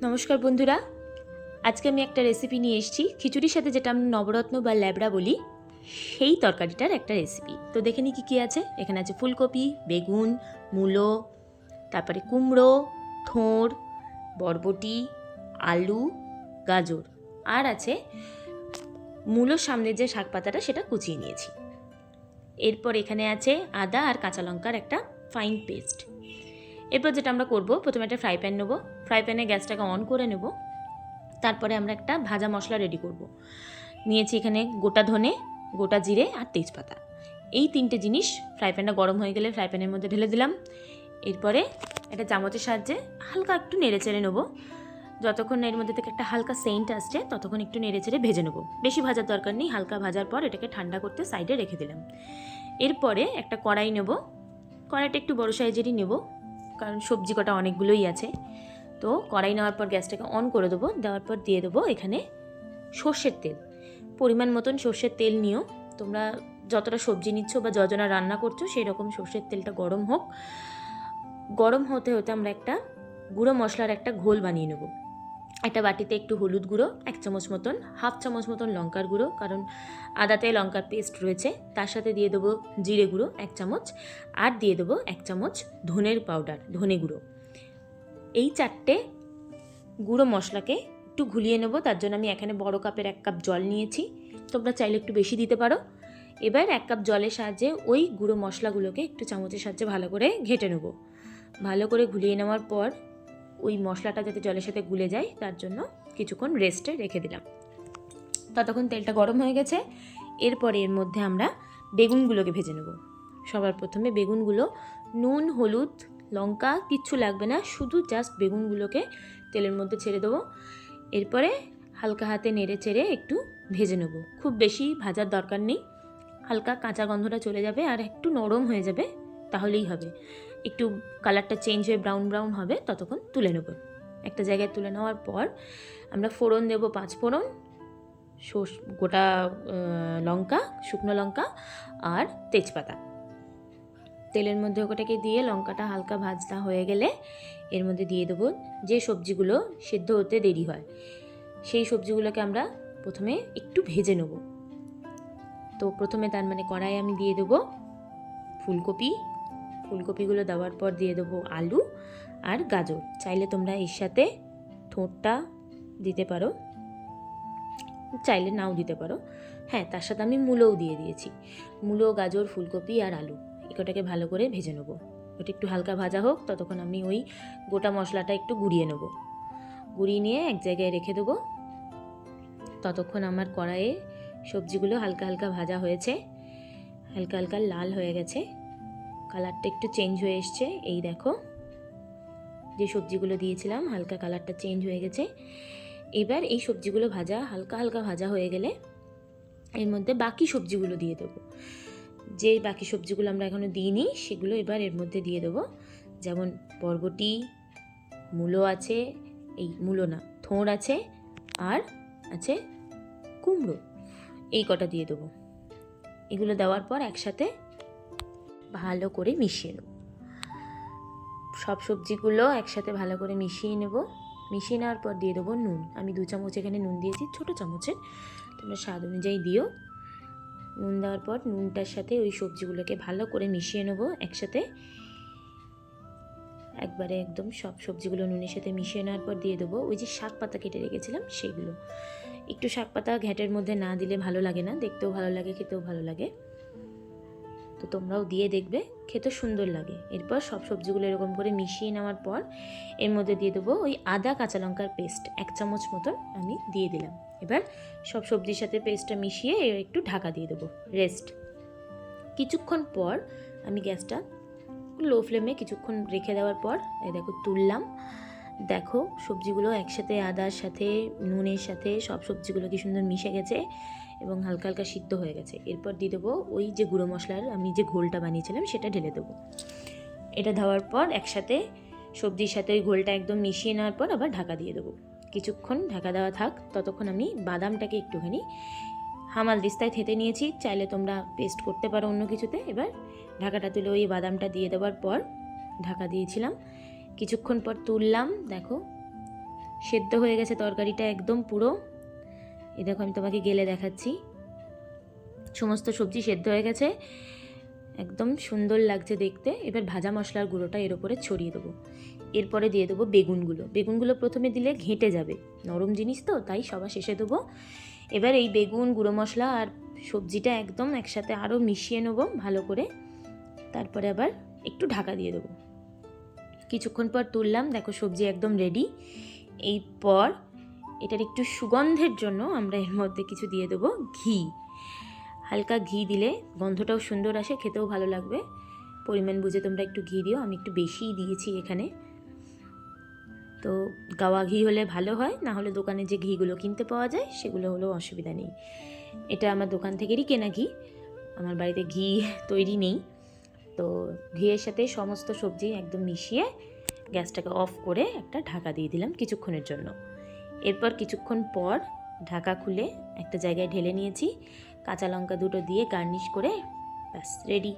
নমস্কার বন্ধুরা, আজকে আমি একটা রেসিপি নিয়ে এসেছি খিচুড়ির সাথে, যেটা আমরা নবরত্ন বা ল্যাবড়া বলি, সেই তরকারিটার একটা রেসিপি। তো দেখে নিই কী আছে। এখানে আছে ফুলকপি, বেগুন, মূলো, তারপরে কুমড়ো, থোড়, বরবটি, আলু, গাজর, আর আছে মূলোর সামনে যে শাক পাতাটা সেটা কুচিয়ে নিয়েছি। এরপর এখানে আছে আদা আর কাঁচা লঙ্কার একটা ফাইন পেস্ট। এরপর যেটা আমরা করব, প্রথমে একটা ফ্রাই প্যান নেবো। ফ্রাই প্যানে গ্যাসটাকে অন করে নেব। তারপরে আমরা একটা ভাজা মশলা রেডি করব। নিয়েছি এখানে গোটা ধনে, গোটা জিরে আর তেজপাতা। এই তিনটে জিনিস ফ্রাই প্যানটা গরম হয়ে গেলে ফ্রাই প্যানের মধ্যে ঢেলে দিলাম। এরপরে একটা চামচের সাহায্যে হালকা একটু নেড়ে চেড়ে নেবো। যতক্ষণ এর মধ্যে থেকে একটা হালকা সেন্ট আসছে ততক্ষণ একটু নেড়ে চেড়ে ভেজে নেবো। বেশি ভাজার দরকার নেই, হালকা ভাজার পর এটাকে ঠান্ডা করতে সাইডে রেখে দিলাম। এরপরে একটা কড়াই নেব। কড়াইটা একটু বড়ো সাইজেরই নেব, কারণ সবজি কটা অনেকগুলোই আছে। তো কড়াই নেওয়ার পর গ্যাসটাকে অন করে দেবো। দেওয়ার পর দিয়ে দেবো এখানে সর্ষের তেল। পরিমাণ মতন সর্ষের তেল নিও। তোমরা যতটা সবজি নিচ্ছ বা যজনা রান্না করছো সেই রকম সর্ষের তেলটা গরম হোক। গরম হতে হতে আমরা একটা গুঁড়ো মশলার একটা ঘোল বানিয়ে নেব। একটা বাটিতে একটু হলুদ গুঁড়ো 1 চামচ মতন, 1/2 চামচ মতন লঙ্কার গুঁড়ো, কারণ আদাতে লঙ্কার পেস্ট রয়েছে। তার সাথে দিয়ে দেবো জিরে গুঁড়ো 1 চামচ, আর দিয়ে দেবো 1 চামচ ধনের পাউডার, ধনে গুঁড়ো। এই চারটে গুঁড়ো মশলাকে একটু ঘুলিয়ে নেব। তার জন্য আমি এখানে বড় কাপের 1 কাপ জল নিয়েছি। তোমরা চাইলে একটু বেশি দিতে পারো। এবার 1 কাপ জলের সাহায্যে ওই গুঁড়ো মশলাগুলোকে একটু চামচের সাহায্যে ভালো করে ঘেঁটে নেব। ভালো করে ঘুলিয়ে নেওয়ার পর ওই মশলাটা যাতে জলের সাথে গুলে যায় তার জন্য কিছুক্ষণ রেস্টে রেখে দিলাম। ততক্ষণ তেলটা গরম হয়ে গেছে। এরপরে এর মধ্যে আমরা বেগুনগুলোকে ভেজে নেব। সবার প্রথমে বেগুনগুলো নুন, হলুদ, লঙ্কা কিচ্ছু লাগবে না, শুধু জাস্ট বেগুনগুলোকে তেলের মধ্যে ছেড়ে দেবো। এরপরে হালকা হাতে নেড়ে চেড়ে একটু ভেজে নেব। খুব বেশি ভাজার দরকার নেই, হালকা কাঁচা গন্ধটা চলে যাবে আর একটু নরম হয়ে যাবে, তাহলেই হবে। একটু কালারটা চেঞ্জ হয়ে ব্রাউন ব্রাউন হবে, ততক্ষণ তুলে নেব। একটা জায়গায় তুলে নেওয়ার পর আমরা ফোড়ন দেবো 5 ফোড়ন, গোটা লঙ্কা, শুকনো লঙ্কা আর তেজপাতা। তেলের মধ্যে ওটাকে দিয়ে লঙ্কাটা হালকা ভাজা হয়ে গেলে এর মধ্যে দিয়ে দেবো যে সবজিগুলো সেদ্ধ হতে দেরি হয়, সেই সবজিগুলোকে আমরা প্রথমে একটু ভেজে নেব। তো প্রথমে তার মানে কড়াই আমি দিয়ে দেবো ফুলকপিগুলো দেওয়ার পর দিয়ে দেবো আলু আর গাজর। চাইলে তোমরা এর সাথে থোড়টা দিতে পারো, চাইলে নাও দিতে পারো। হ্যাঁ, তার সাথে আমি মূলোও দিয়ে দিয়েছি। মূলো, গাজর, ফুলকপি আর আলু এটাকে ভালো করে ভেজে নেবো। ওটা একটু হালকা ভাজা হোক, ততক্ষণ আমি ওই গোটা মশলাটা একটু গুঁড়িয়ে নেবো। গুঁড়িয়ে নিয়ে এক জায়গায় রেখে দেবো। ততক্ষণ আমার কড়াইয়ে সবজিগুলো হালকা হালকা ভাজা হয়েছে, হালকা হালকা লাল হয়ে গেছে, কালারটা একটু চেঞ্জ হয়ে এসছে। এই দেখো, যে সবজিগুলো দিয়েছিলাম হালকা কালারটা চেঞ্জ হয়ে গেছে। এবার এই সবজিগুলো ভাজা হালকা হালকা ভাজা হয়ে গেলে এর মধ্যে বাকি সবজিগুলো দিয়ে দেবো। যে বাকি সবজিগুলো আমরা এখনও দিইনি সেগুলো এবার এর মধ্যে দিয়ে দেবো। যেমন বরবটি, মূলো আছে, এই মূলো না, থোড় আছে, আর আছে কুমড়ো, এই কটা দিয়ে দেবো। এগুলো দেওয়ার পর একসাথে ভালো করে মিশিয়ে নেব। সব সবজিগুলো একসাথে ভালো করে মিশিয়ে নেব। মিশিয়ে নেওয়ার পর দিয়ে দেবো নুন। আমি 2 চামচ এখানে নুন দিয়েছি, ছোটো চামচের, তোমরা স্বাদ অনুযায়ী দিও। নুন দেওয়ার পর নুনটার সাথে ওই সবজিগুলোকে ভালো করে মিশিয়ে নেব একসাথে। একবারে একদম সব সবজিগুলো নুনের সাথে মিশিয়ে নেওয়ার পর দিয়ে দেবো ওই যে শাক পাতা কেটে রেখেছিলাম সেগুলো। একটু শাক পাতা ঘ্যাটের মধ্যে না দিলে ভালো লাগে না, দেখতেও ভালো লাগে, খেতেও ভালো লাগে। তো তোমরাও দিয়ে দেখবে, খেতে সুন্দর লাগে। এরপর সব সবজিগুলো এরকম করে মিশিয়ে নেওয়ার পর এর মধ্যে দিয়ে দেবো ওই আদা কাঁচা লঙ্কার পেস্ট 1 চামচ মতন আমি দিয়ে দিলাম। এবার সব সবজির সাথে পেস্টটা মিশিয়ে একটু ঢাকা দিয়ে দেবো রেস্ট। কিছুক্ষণ পর আমি গ্যাসটা লো ফ্লেমে কিছুক্ষণ রেখে দেওয়ার পর এই দেখো তুললাম। দেখো সবজিগুলো একসাথে আদার সাথে নুনের সাথে সব সবজিগুলো কি সুন্দর মিশে গেছে এবং হালকা হালকা সিদ্ধ হয়ে গেছে। এরপর দিয়ে দেবো ওই যে গুঁড়ো মশলার আমি যে ঘোলটা বানিয়েছিলাম সেটা ঢেলে দেবো। এটা দেওয়ার পর একসাথে সবজির সাথে ওই ঘোলটা একদম মিশিয়ে নেওয়ার পর আবার ঢাকা দিয়ে দেবো। কিছুক্ষণ ঢাকা দেওয়া থাক, ততক্ষণ আমি বাদামটাকে একটুখানি হামাল দিস্তায় থেতে নিয়েছি, চাইলে তোমরা পেস্ট করতে পারো অন্য কিছুতে। এবার ঢাকাটা তুলে ওই বাদামটা দিয়ে দেওয়ার পর ঢাকা দিয়েছিলাম। কিছুক্ষণ পর তুললাম, দেখো সেদ্ধ হয়ে গেছে তরকারিটা একদম পুরো। এই দেখো আমি তোমাকে গেলে দেখাচ্ছি, সমস্ত সবজি সেদ্ধ হয়ে গেছে, একদম সুন্দর লাগছে দেখতে। এবার ভাজা মশলার গুঁড়োটা এর ওপরে ছড়িয়ে দেবো। এরপরে দিয়ে দেবো বেগুনগুলো প্রথমে দিলে ঘেঁটে যাবে, নরম জিনিস তো, তাই সবার শেষে দেবো। এবার এই বেগুন, গুঁড়ো মশলা আর সবজিটা একদম একসাথে আরও মিশিয়ে নেবো ভালো করে। তারপরে আবার একটু ঢাকা দিয়ে দেবো। কিছুক্ষণ পর তুললাম, দেখো সবজি একদম রেডি। এরপর এটার একটু সুগন্ধের জন্য আমরা এর মধ্যে কিছু দিয়ে দেবো ঘি। হালকা ঘি দিলে গন্ধটাও সুন্দর আসে, খেতেও ভালো লাগবে। পরিমাণ বুঝে তোমরা একটু ঘি দিও, আমি একটু বেশিই দিয়েছি এখানে। তো গাওয়া ঘি হলে ভালো হয়, না হলে দোকানে যে ঘিগুলো কিনতে পাওয়া যায় সেগুলো হলেও অসুবিধা নেই। এটা আমার দোকান থেকেরই কেনা ঘি, আমার বাড়িতে ঘি তৈরি নেই। তো ঘিয়ের সাথে সমস্ত সবজি একদম মিশিয়ে গ্যাসটাকে অফ করে একটা ঢাকা দিয়ে দিলাম কিছুক্ষণের জন্য। এরপর কিছুক্ষণ পর ঢাকা খুলে একটা জায়গায় ঢেলে নিয়েছি, কাঁচা লঙ্কা দুটো দিয়ে গার্নিশ করে ব্যাস রেডি।